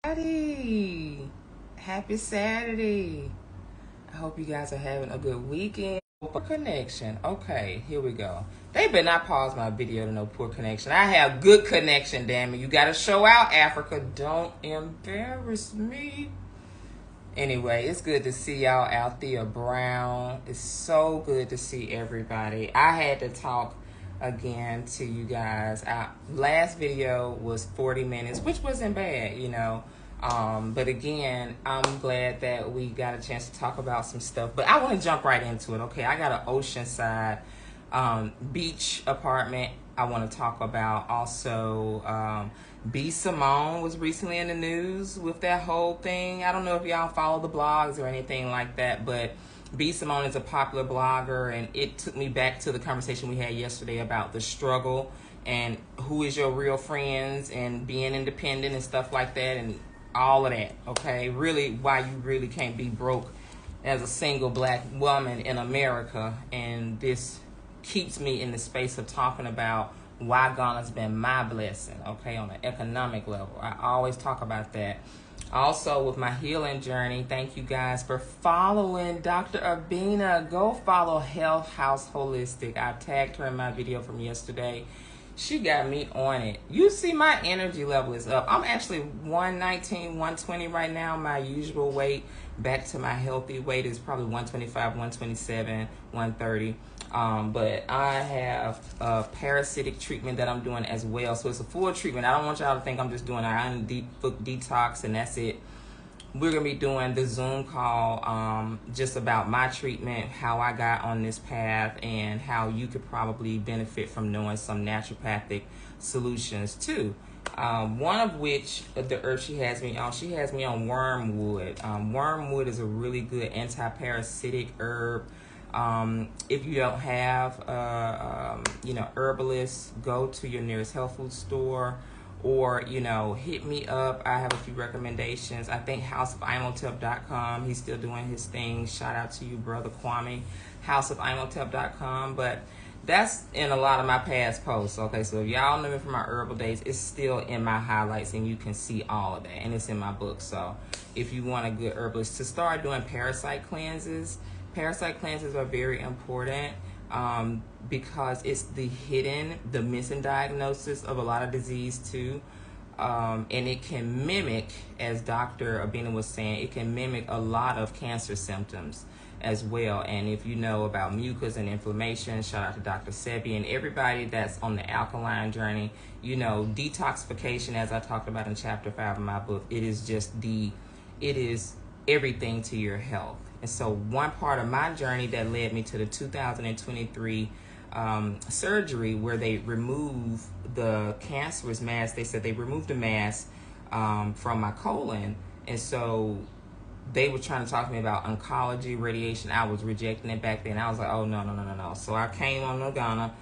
Howdy. Happy Saturday. I hope you guys are having a good weekend. Poor connection. Okay, here we go. They better not pause my video to no poor connection. I have good connection, damn it. You gotta show out, Africa. Don't embarrass me. Anyway, it's good to see y'all, Althea Brown. It's so good to see everybody. I had to talk again to you guys. Last video was 40 minutes, which wasn't bad, you know. But again, I'm glad that we got a chance to talk about some stuff. But I want to jump right into it, okay? I got an oceanside beach apartment I want to talk about. Also, B. Simone was recently in the news with that whole thing. I don't know if y'all follow the blogs or anything like that, but B. Simone is a popular blogger, and it took me back to the conversation we had yesterday about the struggle and who is your real friends and being independent and stuff like that and all of that, okay? Really, why you really can't be broke as a single black woman in America. And this keeps me in the space of talking about why Ghana's been my blessing, okay, on an economic level. I always talk about that. Also, with my healing journey, thank you guys for following Dr. Abina. Go follow Health House Holistic. I tagged her in my video from yesterday. She got me on it. You see my energy level is up. I'm actually 119, 120 right now. My usual weight back to my healthy weight is probably 125, 127, 130. But I have a parasitic treatment that I'm doing as well. So it's a full treatment. I don't want y'all to think I'm just doing an iron detox and that's it. We're going to be doing the Zoom call just about my treatment, how I got on this path, and how you could probably benefit from knowing some naturopathic solutions too. One of which, the herb she has me on wormwood. Wormwood is a really good anti-parasitic herb. If you don't have, herbalists, go to your nearest health food store. Or, hit me up. I have a few recommendations. I think houseofimotep.com. He's still doing his thing. Shout out to you, brother Kwame. Houseofimotep.com. But that's in a lot of my past posts. Okay, so if y'all know me from my herbal days, it's still in my highlights and you can see all of that. And it's in my book. So if you want a good herbalist to start doing parasite cleanses are very important. Because it's the missing diagnosis of a lot of disease too. And it can mimic, as Dr. Abina was saying, it can mimic a lot of cancer symptoms as well. And if you know about mucus and inflammation, shout out to Dr. Sebi and everybody that's on the alkaline journey. Detoxification, as I talked about in chapter 5 of my book, it is everything to your health. And so one part of my journey that led me to the 2023 surgery where they removed the cancerous mass, they said they removed the mass from my colon. And so they were trying to talk to me about oncology, radiation. I was rejecting it back then. I was like, oh, no. So I came on to Ghana,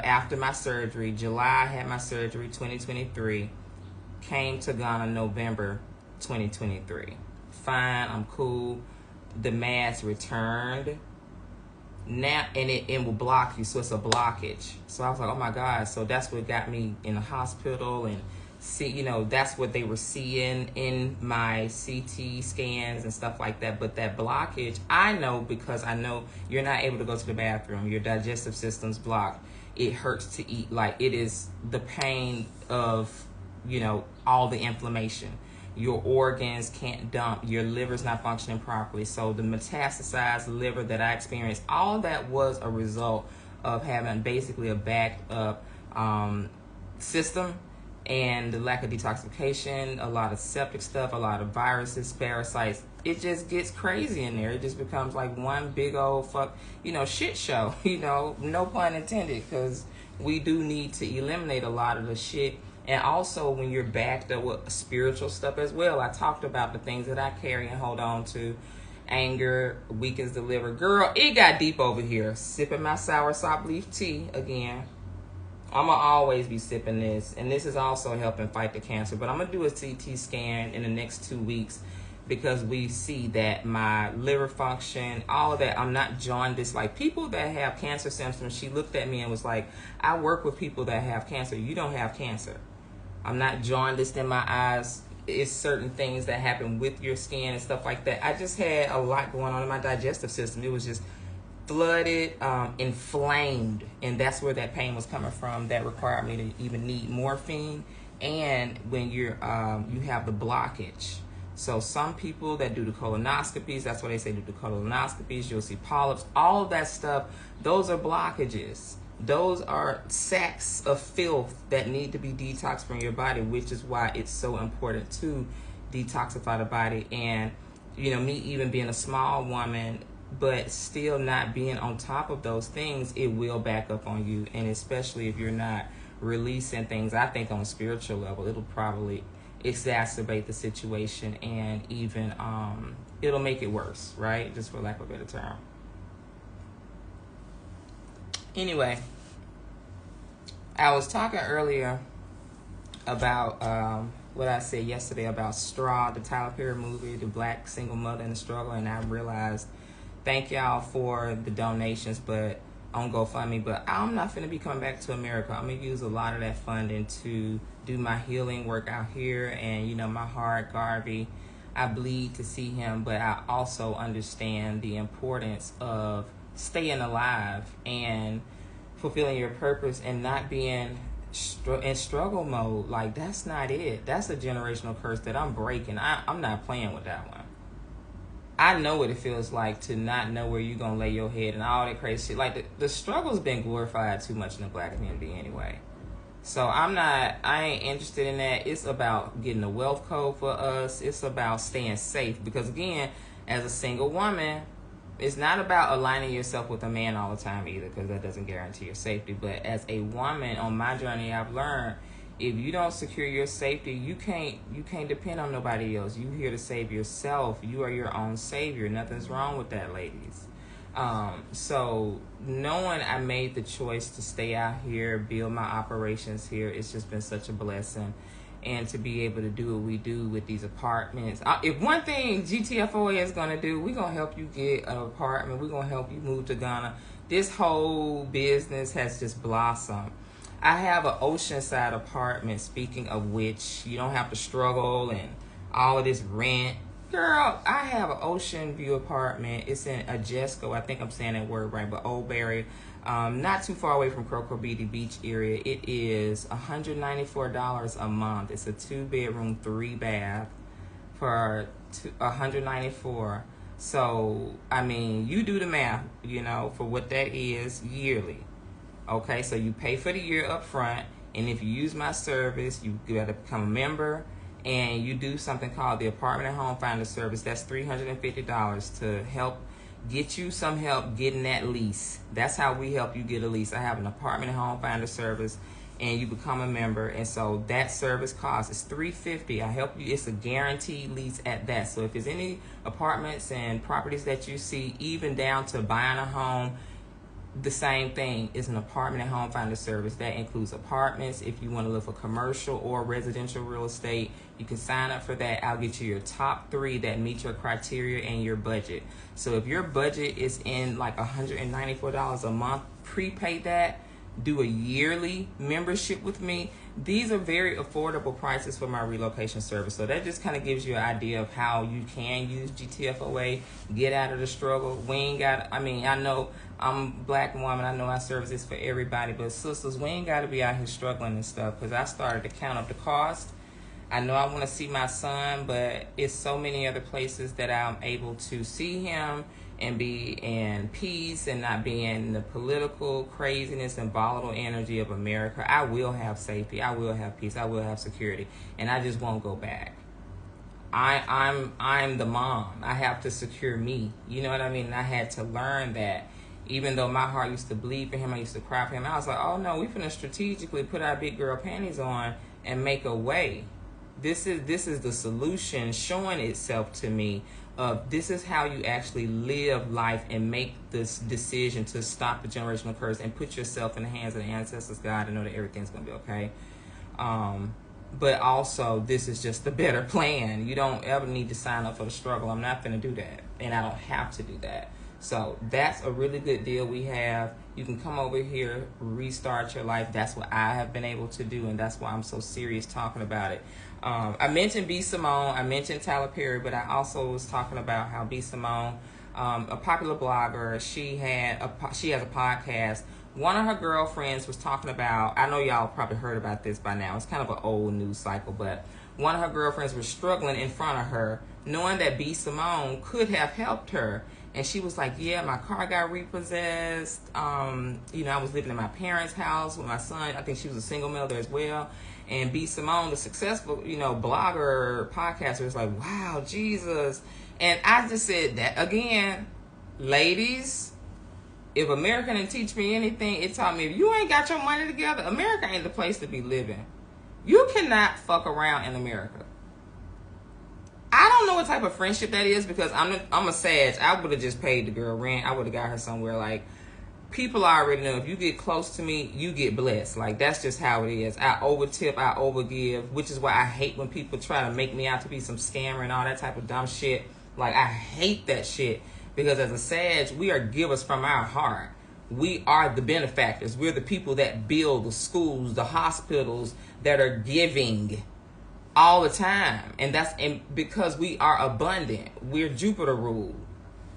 after my surgery. July, I had my surgery, 2023. Came to Ghana November 2023. Fine, I'm cool. The mass returned now, and it will block you, so it's a blockage. So I was like, oh my God. So that's what got me in the hospital, and that's what they were seeing in my CT scans and stuff like that. But that blockage, I know, because I know you're not able to go to the bathroom. Your digestive system's blocked. It hurts to eat. Like, it is the pain of all the inflammation. Your organs can't dump. Your liver's not functioning properly. So the metastasized liver that I experienced, all that was a result of having basically a backed up system and the lack of detoxification, a lot of septic stuff, a lot of viruses, parasites. It just gets crazy in there. It just becomes like one big old shit show, no pun intended, because we do need to eliminate a lot of the shit. And also, when you're backed up with spiritual stuff as well, I talked about the things that I carry and hold on to. Anger weakens the liver. Girl, it got deep over here. Sipping my soursop leaf tea again. I'm going to always be sipping this. And this is also helping fight the cancer. But I'm going to do a CT scan in the next 2 weeks because we see that my liver function, all of that, I'm not jaundiced. Like people that have cancer symptoms, she looked at me and was like, I work with people that have cancer. You don't have cancer. I'm not jaundiced in my eyes. it's certain things that happen with your skin and stuff like that. I just had a lot going on in my digestive system. It was just flooded, inflamed, and that's where that pain was coming from. That required me to even need morphine. And when you're you have the blockage. So some people that do the colonoscopies, that's what they say, do the colonoscopies, you'll see polyps, all of that stuff. Those are blockages. Those are sacks of filth that need to be detoxed from your body, which is why it's so important to detoxify the body. And, you know, me even being a small woman, but still not being on top of those things, it will back up on you. And especially if you're not releasing things, I think on a spiritual level, it'll probably exacerbate the situation, and even it'll make it worse, right? Just for lack of a better term. Anyway, I was talking earlier about what I said yesterday about Straw, the Tyler Perry movie, the black single mother in the struggle, and I realized, thank y'all for the donations, but on GoFundMe, but I'm not finna be coming back to America. I'm gonna use a lot of that funding to do my healing work out here. And, you know, my heart, Garvey, I bleed to see him, but I also understand the importance of staying alive and fulfilling your purpose and not being in struggle mode. Like, that's not it. That's a generational curse that I'm breaking. I'm not playing with that one. I know what it feels like to not know where you're going to lay your head and all that crazy shit. Like, the struggle's been glorified too much in the black community anyway. So I ain't interested in that. It's about getting a wealth code for us. It's about staying safe. Because, again, as a single woman, it's not about aligning yourself with a man all the time either, because that doesn't guarantee your safety. But as a woman, on my journey, I've learned, if you don't secure your safety, you can't depend on nobody else. You here to save yourself. You are your own savior. Nothing's wrong with that, ladies. So knowing I made the choice to stay out here, build my operations here, it's just been such a blessing. And to be able to do what we do with these apartments. If one thing GTFOA is going to do, we're going to help you get an apartment. We're going to help you move to Ghana. This whole business has just blossomed. I have an oceanside apartment, speaking of which, you don't have to struggle and all of this rent. Girl, I have an ocean view apartment. It's in Ajesco. I think I'm saying that word right, but Old Barry. Not too far away from Croco Beach area. It is $194 a month. It's a 2-bedroom, 3-bath for $194. So, I mean, you do the math, you know, for what that is yearly. Okay, so you pay for the year up front, and if you use my service, you got to become a member, and you do something called the Apartment and Home Finder Service. That's $350 to help get you some help getting that lease. That's how we help you get a lease. I have an Apartment and Home Finder Service, and you become a member, and so that service cost is $350. I help you. It's a guaranteed lease at that. So if there's any apartments and properties that you see, even down to buying a home, the same thing is an Apartment and Home Finder Service. That includes apartments. If you want to look for commercial or residential real estate, you can sign up for that. I'll get you your top 3 that meet your criteria and your budget. So if your budget is in like $194 a month, prepay that. Do a yearly membership with me. These are very affordable prices for my relocation service. So that just kind of gives you an idea of how you can use GTFOA, get out of the struggle. We ain't got, I mean, I know I'm a black woman. I know our service is for everybody. But sisters, we ain't got to be out here struggling and stuff, because I started to count up the cost. I know I want to see my son, but it's so many other places that I'm able to see him and be in peace and not be in the political craziness and volatile energy of America. I will have safety. I will have peace. I will have security. And I just won't go back. I'm the mom. I have to secure me. You know what I mean? And I had to learn that. Even though my heart used to bleed for him, I used to cry for him. I was like, oh no, we finna strategically put our big girl panties on and make a way. This is the solution showing itself to me. This is how you actually live life and make this decision to stop the generational curse and put yourself in the hands of the ancestors, God, and know that everything's going to be okay. But also, this is just the better plan. You don't ever need to sign up for the struggle. I'm not going to do that, and I don't have to do that. So that's a really good deal we have. You can come over here, restart your life. That's what I have been able to do, and that's why I'm so serious talking about it. I mentioned B. Simone, I mentioned Tyler Perry, but I also was talking about how B. Simone, a popular blogger, she has a podcast. One of her girlfriends was talking about, I know y'all probably heard about this by now, it's kind of an old news cycle, but one of her girlfriends was struggling in front of her, knowing that B. Simone could have helped her. And she was like, yeah, my car got repossessed. I was living in my parents' house with my son. I think she was a single mother as well. And B. Simone, the successful, blogger, podcaster, was like, wow, Jesus. And I just said that, again, ladies, if America didn't teach me anything, it taught me, if you ain't got your money together, America ain't the place to be living. You cannot fuck around in America. I don't know what type of friendship that is, because I'm a Sag. I would have just paid the girl rent. I would have got her somewhere. Like, people already know, if you get close to me, you get blessed. Like, that's just how it is. I overtip, I overgive, which is why I hate when people try to make me out to be some scammer and all that type of dumb shit. Like, I hate that shit, because as a Sag, we are givers from our heart. We are the benefactors. We're the people that build the schools, the hospitals, that are giving all the time. And because we are abundant. We're Jupiter ruled.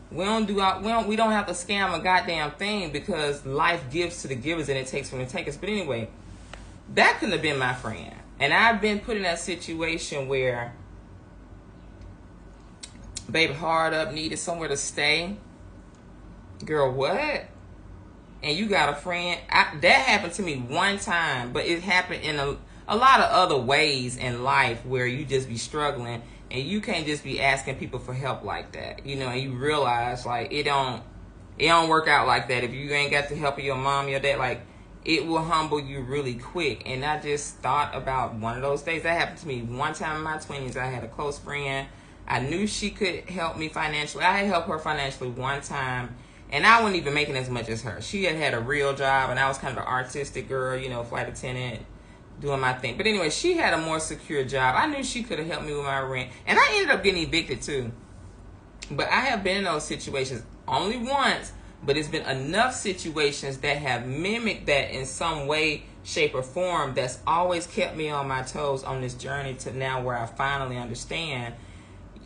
We don't have to scam a goddamn thing, because life gives to the givers and it takes from the takers. But anyway, that couldn't have been my friend. And I've been put in that situation where, baby, hard up, needed somewhere to stay. Girl, what? And you got a friend. That happened to me one time, but it happened in a lot of other ways in life, where you just be struggling and you can't just be asking people for help like that, and you realize, like, it don't work out like that. If you ain't got the help of your mom, your dad, like, it will humble you really quick. And I just thought about one of those days. That happened to me one time in my 20s. I had a close friend. I knew she could help me financially. I had helped her financially one time, and I wasn't even making as much as her. She had a real job, and I was kind of an artistic girl, flight attendant, doing my thing. But anyway, she had a more secure job. I knew she could have helped me with my rent. And I ended up getting evicted too. But I have been in those situations only once, but it's been enough situations that have mimicked that in some way, shape, or form, that's always kept me on my toes on this journey to now where I finally understand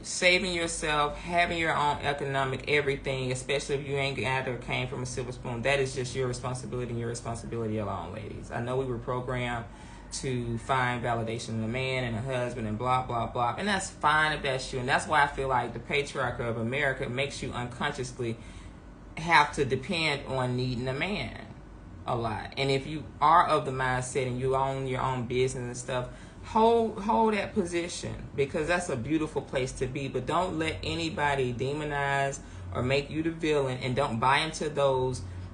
saving yourself, having your own economic everything, especially if you ain't got or came from a silver spoon, that is just your responsibility and your responsibility alone, ladies. I know we were programmed to find validation in a man and a husband and blah, blah, blah. And that's fine if that's you. And that's why I feel like the patriarchy of America makes you unconsciously have to depend on needing a man a lot. And if you are of the mindset and you own your own business and stuff, hold that position, because that's a beautiful place to be. But don't let anybody demonize or make you the villain, and don't buy into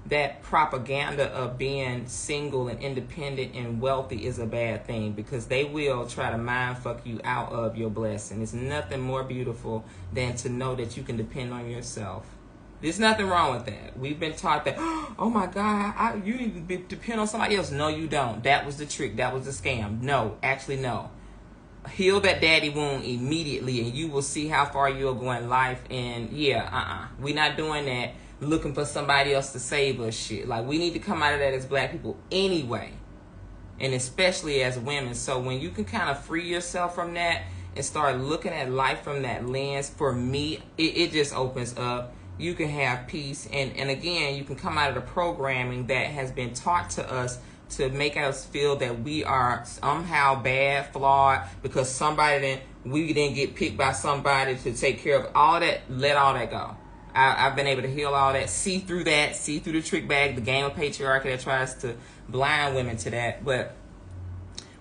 that propaganda of being single and independent and wealthy is a bad thing, because they will try to mind fuck you out of your blessing. It's nothing more beautiful than to know that you can depend on yourself. There's nothing wrong with that. We've been taught that, oh my God, you need to depend on somebody else. No, you don't. That was the trick. That was the scam. No, actually, no. Heal that daddy wound immediately, and you will see how far you'll go in life. And we're not doing that looking for somebody else to save us shit. Like, we need to come out of that as black people anyway, and especially as women. So when you can kind of free yourself from that and start looking at life from that lens, for me, it just opens up. You can have peace, and again, you can come out of the programming that has been taught to us to make us feel that we are somehow bad, flawed, because we didn't get picked by somebody to take care of all that. Let all that go. I've been able to heal all that, see through the trick bag, the game of patriarchy that tries to blind women to that. But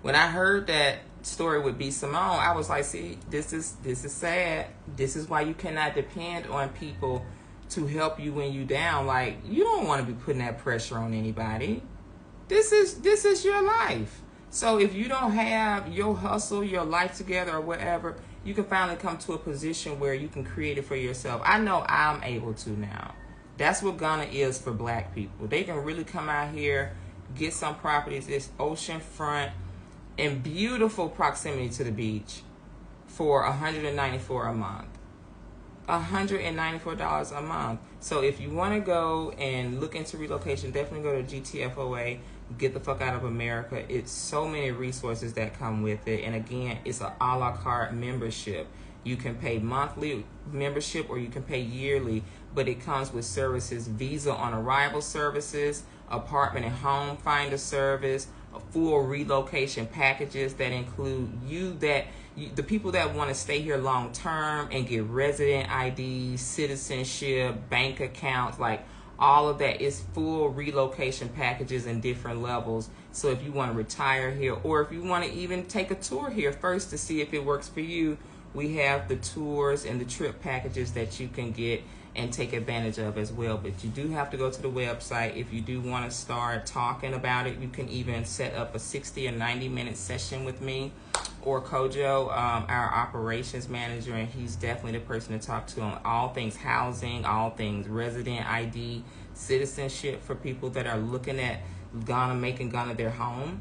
when I heard that story with B. Simone, I was like, see, this is sad. This is why you cannot depend on people to help you when you down. Like, you don't want to be putting that pressure on anybody. This is your life. So if you don't have your hustle, your life together, or whatever, you can finally come to a position where you can create it for yourself. I know I'm able to now. That's what Ghana is for black people. They can really come out here, get some properties. It's oceanfront in beautiful proximity to the beach for $194 a month. $194 a month. So if you want to go and look into relocation, definitely go to GTFOA. Get the fuck out of America. It's so many resources that come with it. And again, it's a la carte membership. You can pay monthly membership or you can pay yearly, but it comes with services: visa on arrival services, apartment and home finder service, full relocation packages that include the people that want to stay here long term and get resident IDs, citizenship, bank accounts, like all of that is full relocation packages in different levels. So if you want to retire here, or if you want to even take a tour here first to see if it works for you, we have the tours and the trip packages that you can get and take advantage of as well. But you do have to go to the website. If you do want to start talking about it, you can even set up a 60 or 90-minute session with me or Kojo, our operations manager, and he's definitely the person to talk to on all things housing, all things resident ID, citizenship for people that are looking at Ghana, making Ghana their home.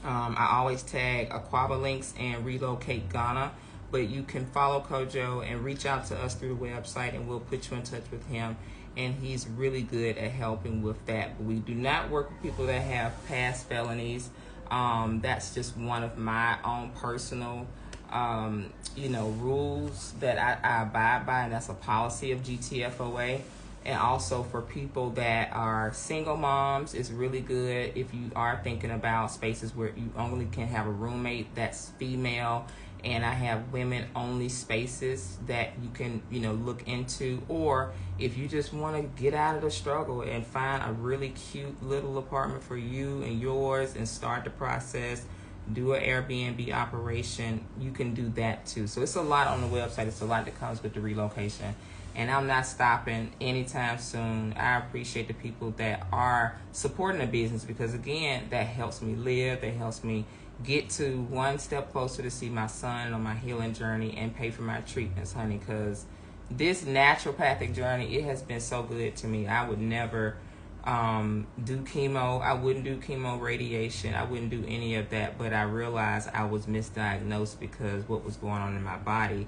I always tag Aquaba Links and Relocate Ghana. But you can follow Kojo and reach out to us through the website, and we'll put you in touch with him. And he's really good at helping with that. But we do not work with people that have past felonies. That's just one of my own personal, rules that I abide by, and that's a policy of GTFOA. And also for people that are single moms, it's really good if you are thinking about spaces where you only can have a roommate that's female. And I have women only spaces that you can, look into. Or if you just want to get out of the struggle and find a really cute little apartment for you and yours and start the process, do an Airbnb operation, you can do that too. So it's a lot on the website. It's a lot that comes with the relocation. And I'm not stopping anytime soon. I appreciate the people that are supporting the business because, again, that helps me live. That helps me get to one step closer to see my son on my healing journey and pay for my treatments, honey, because this naturopathic journey, it has been so good to me. I would never do chemo. I wouldn't do chemo radiation. I wouldn't do any of that, but I realized I was misdiagnosed because what was going on in my body.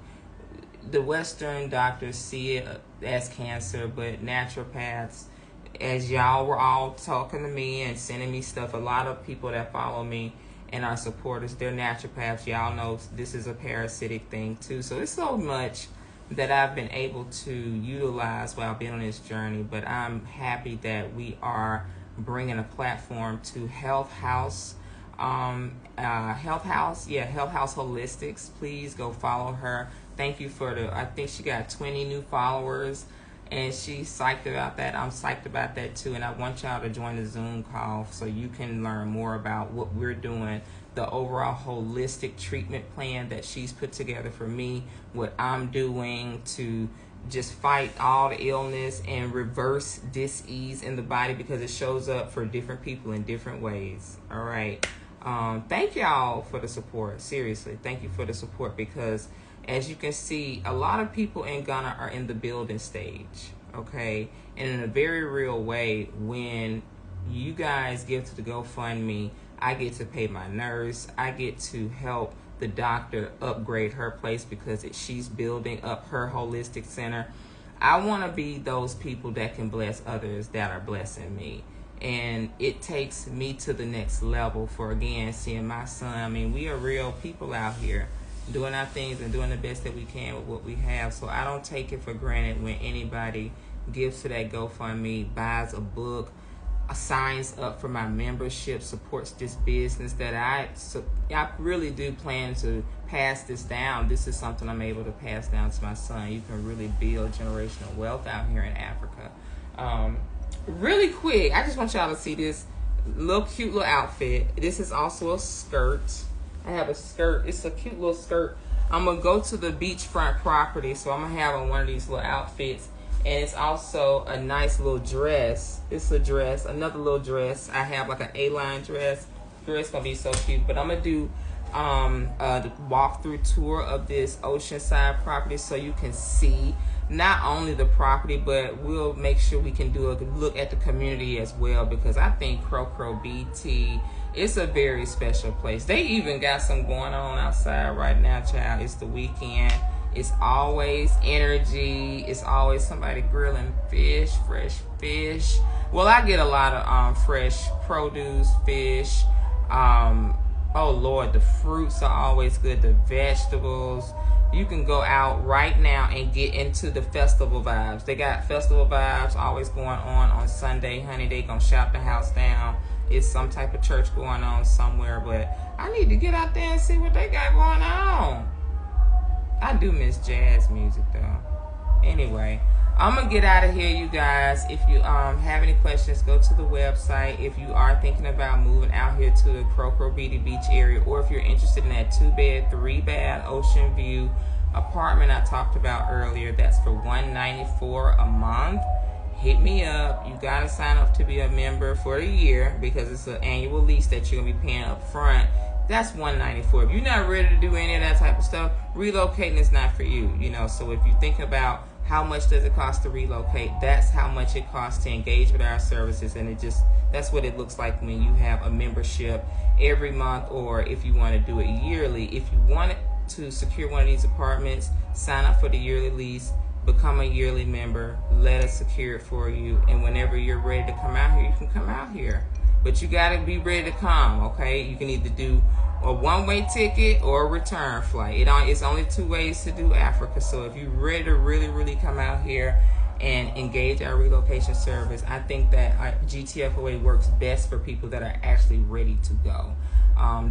The Western doctors see it as cancer, but naturopaths, as y'all were all talking to me and sending me stuff, a lot of people that follow me and our supporters, they're naturopaths. Y'all know this is a parasitic thing too. So it's so much that I've been able to utilize while being on this journey. But I'm happy that we are bringing a platform to Health House Holistics. Please go follow her. Thank you for I think she got 20 new followers. And she's psyched about that. I'm psyched about that too. And I want y'all to join the Zoom call so you can learn more about what we're doing, the overall holistic treatment plan that she's put together for me, what I'm doing to just fight all the illness and reverse dis-ease in the body because it shows up for different people in different ways. All right. Thank y'all for the support. Seriously, thank you for the support because as you can see, a lot of people in Ghana are in the building stage, okay? And in a very real way, when you guys give to the GoFundMe, I get to pay my nurse. I get to help the doctor upgrade her place because she's building up her holistic center. I want to be those people that can bless others that are blessing me. And it takes me to the next level for, again, seeing my son. I mean, we are real people out here, doing our things and doing the best that we can with what we have. So I don't take it for granted when anybody gives to that GoFundMe, buys a book, signs up for my membership, supports this business that I really do plan to pass this down. This is something I'm able to pass down to my son. You can really build generational wealth out here in Africa. Really quick, I just want y'all to see this cute little outfit. This is also a skirt. I have a skirt. It's a cute little skirt. I'm going to go to the beachfront property, so I'm going to have on one of these little outfits. And it's also a nice little dress. It's a dress, another little dress. I have like an A-line dress. It's going to be so cute. But I'm going to do the walkthrough tour of this oceanside property so you can see not only the property, but we'll make sure we can do a look at the community as well, because I think Crocro BT, it's a very special place. They even got some going on outside right now, child. It's the weekend. It's always energy. It's always somebody grilling fish, fresh fish. Well, I get a lot of fresh produce, fish. Oh Lord, the fruits are always good. The vegetables. You can go out right now and get into the festival vibes. They got festival vibes always going on Sunday. Honey, they gonna shout the house down. It's some type of church going on somewhere, but I need to get out there and see what they got going on. I do miss jazz music though. Anyway, I'm gonna get out of here, you guys. If you have any questions, go to the website. If you are thinking about moving out here to the Crow Beatty Beach area, or if you're interested in that 2-bed, 3-bath ocean view apartment I talked about earlier, that's for $194 a month. Hit me up. You gotta sign up to be a member for a year because it's an annual lease that you're gonna be paying up front. That's $194. If you're not ready to do any of that type of stuff, relocating is not for you. You know, so if you think about how much does it cost to relocate, that's how much it costs to engage with our services, and that's what it looks like when you have a membership every month, or if you want to do it yearly. If you want to secure one of these apartments, sign up for the yearly lease, become a yearly member, let us secure it for you, and whenever you're ready to come out here, you can come out here. But you got to be ready to come, okay? You can either do a one-way ticket or a return flight. It's only 2 ways to do Africa. So if you're ready to really come out here and engage our relocation service, I think that GTFOA works best for people that are actually ready to go,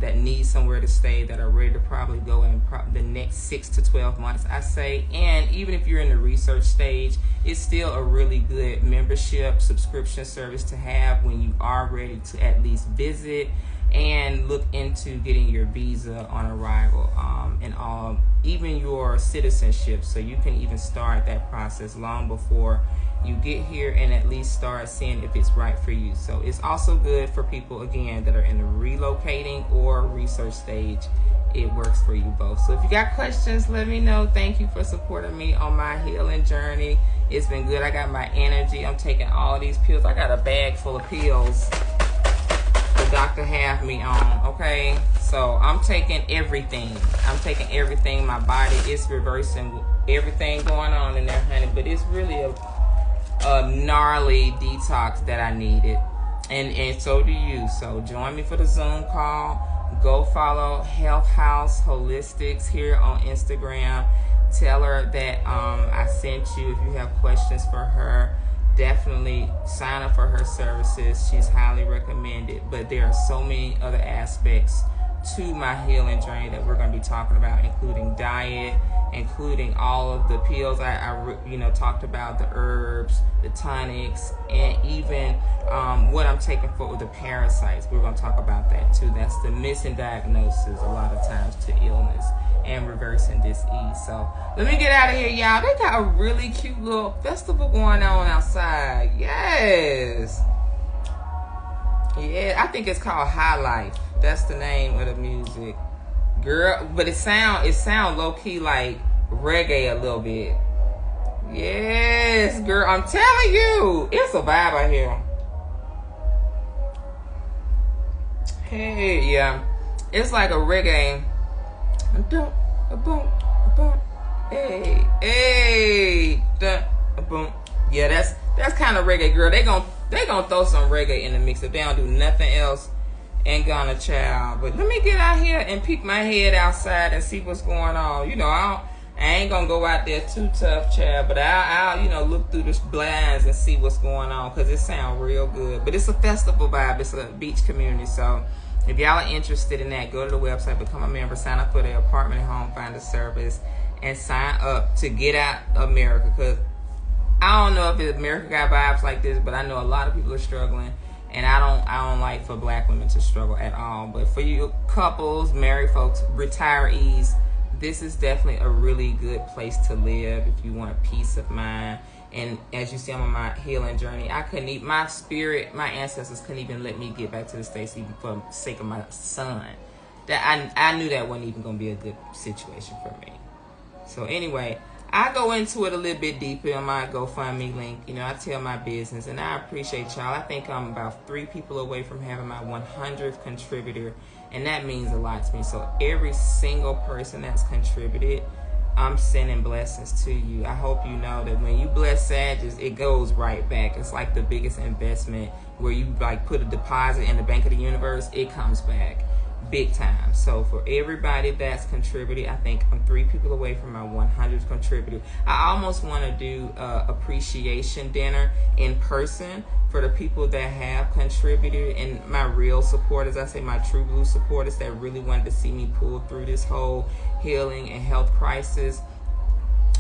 that need somewhere to stay, that are ready to probably go in the next 6 to 12 months, I say. And even if you're in the research stage, it's still a really good membership subscription service to have when you are ready to at least visit and look into getting your visa on arrival, and even your citizenship, so you can even start that process long before you get here and at least start seeing if it's right for you. So it's also good for people, again, that are in the relocating or research stage. It works for you both. So if you got questions, let me know. Thank you for supporting me on my healing journey. It's been good. I got my energy. I'm taking all these pills. I got a bag full of pills the doctor have me on, okay? So I'm taking everything. My body is reversing everything going on in there, honey. But it's really a gnarly detox that I needed. And so do you. So join me for the Zoom call. Go follow Health House Holistics here on Instagram. Tell her that I sent you. If you have questions for her, definitely sign up for her services. She's highly recommended. But there are so many other aspects to my healing journey that we're going to be talking about, including diet, including all of the pills I talked about, the herbs, the tonics, and even what I'm taking for the parasites. We're going to talk about that too. That's the missing diagnosis a lot of times to illness and reversing disease. So let me get out of here, y'all. They got a really cute little festival going on outside. Yes. Yeah, I think it's called High Life. That's the name of the music. Girl, but it sound low-key like reggae a little bit. Yes, girl, I'm telling you, it's a vibe out here. Hey, yeah, it's like a reggae. Hey, boom. Yeah, that's kind of reggae, girl. They gonna throw some reggae in the mix if they don't do nothing else. Ain't gonna, child. But let me get out here and peek my head outside and see what's going on. You know, I ain't gonna go out there too tough, child. But I'll look through the blinds and see what's going on, because it sounds real good. But it's a festival vibe. It's a beach community. So if y'all are interested in that, go to the website, become a member, sign up for the apartment and home finder service, and sign up to get out America. Because I don't know if America got vibes like this, but I know a lot of people are struggling. And I don't like for black women to struggle at all. But for you couples, married folks, retirees, this is definitely a really good place to live if you want peace of mind. And as you see, I'm on my healing journey. My ancestors couldn't even let me get back to the States, even for the sake of my son. That I knew that wasn't even going to be a good situation for me. So anyway, I go into it a little bit deeper on my GoFundMe link. I tell my business, and I appreciate y'all. I think I'm about 3 people away from having my 100th contributor, and that means a lot to me. So every single person that's contributed I'm sending blessings to you. I hope you know that when you bless Sagittarius, it goes right back. It's like the biggest investment where you like put a deposit in the bank of the universe. It comes back big time. So for everybody that's contributed, I think I'm 3 people away from my 100th contributor. I almost want to do appreciation dinner in person for the people that have contributed and my real supporters. I say my true blue supporters that really wanted to see me pull through this whole healing and health crisis.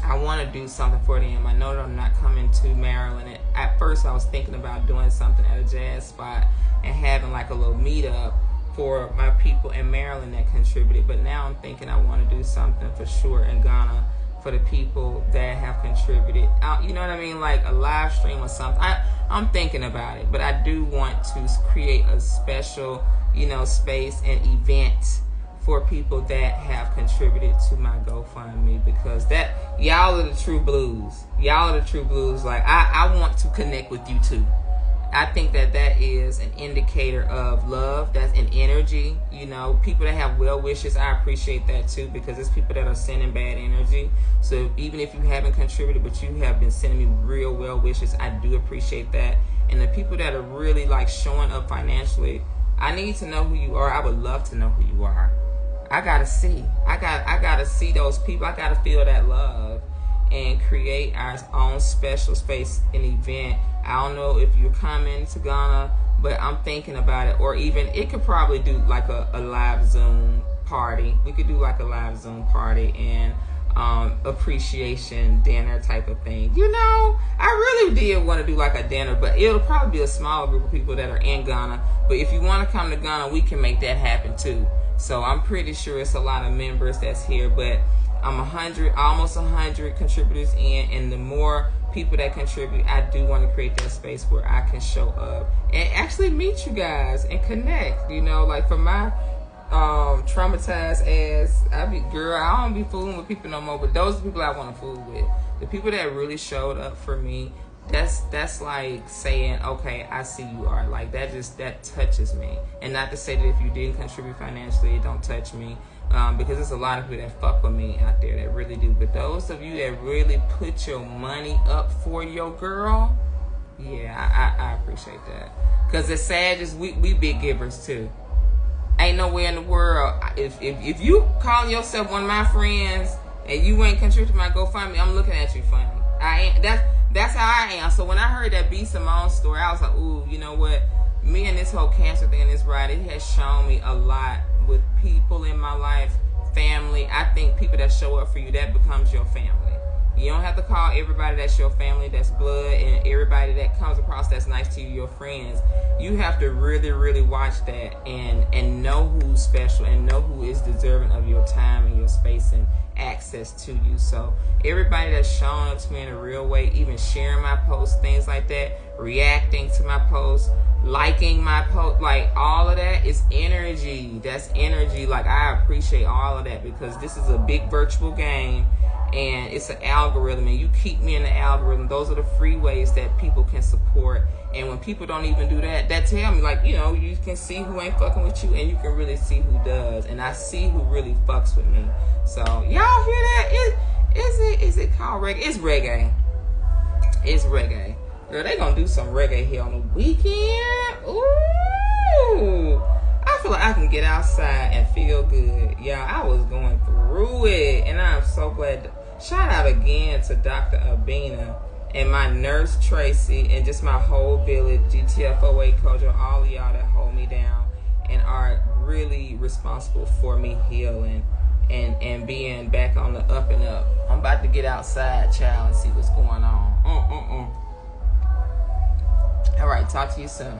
I want to do something for them. I know that I'm not coming to Maryland. At first I was thinking about doing something at a jazz spot and having like a little meetup for my people in Maryland that contributed, but now I'm thinking I want to do something for sure in Ghana for the people that have contributed. You know what I mean? Like a live stream or something. I'm thinking about it, but I do want to create a special, you know, space and event for people that have contributed to my GoFundMe, because that y'all are the true blues. Y'all are the true blues. Like I want to connect with you too. I think that that is an indicator of love. That's an energy. You know, people that have well wishes, I appreciate that too, because it's people that are sending bad energy. So even if you haven't contributed, but you have been sending me real well wishes, I do appreciate that. And the people that are really like showing up financially, I need to know who you are. I would love to know who you are. I gotta see. I gotta see those people. I gotta feel that love and create our own special space and event. I don't know if you're coming to Ghana, but I'm thinking about it. Or even it could probably do like a live Zoom party. We could do like a live Zoom party and appreciation dinner type of thing. You know, I really did want to do like a dinner, but it'll probably be a smaller group of people that are in Ghana. But if you want to come to Ghana, we can make that happen too. So I'm pretty sure it's a lot of members that's here, but I'm almost 100 contributors in, and the more people that contribute, I do want to create that space where I can show up and actually meet you guys and connect. You know, like for my traumatized ass, I don't be fooling with people no more, but those are the people I want to fool with. The people that really showed up for me, that's like saying, okay, I see you are. Like that touches me. And not to say that if you didn't contribute financially, it don't touch me. Because there's a lot of people that fuck with me out there that really do. But those of you that really put your money up for your girl, yeah, I appreciate that. Because it's sad, we big givers too. Ain't nowhere in the world, if you call yourself one of my friends and you ain't contributing to my GoFundMe, I'm looking at you funny. That's how I am. So when I heard that B. Simone story, I was like, ooh, you know what? Me and this whole cancer thing and this ride, it has shown me a lot with people in my life, family. I think people that show up for you, that becomes your family. You don't have to call everybody that's your family, that's blood, and everybody that comes across that's nice to you, your friends. You have to really, really watch that and know who's special and know who is deserving of your time and your space and access to you. So everybody that's showing up to me in a real way, even sharing my posts, things like that, reacting to my posts, liking my post, like all of that is energy. That's energy. Like I appreciate all of that, because this is a big virtual game and it's an algorithm, and you keep me in the algorithm. Those are the free ways that people can support. And when people don't even do that, that tell me, like, you know, you can see who ain't fucking with you and you can really see who does. And I see who really fucks with me. So y'all hear that? Is it called reggae? It's reggae. It's reggae. Girl, they gonna do some reggae here on the weekend. Ooh, I feel like I can get outside and feel good. Yeah, I was going through it, and I'm so glad. Shout out again to Dr. Abina and my nurse Tracy and just my whole village, GTFOA, Kojo, all of y'all that hold me down and are really responsible for me healing and being back on the up and up. I'm about to get outside, child, and see what's going on. All right, talk to you soon.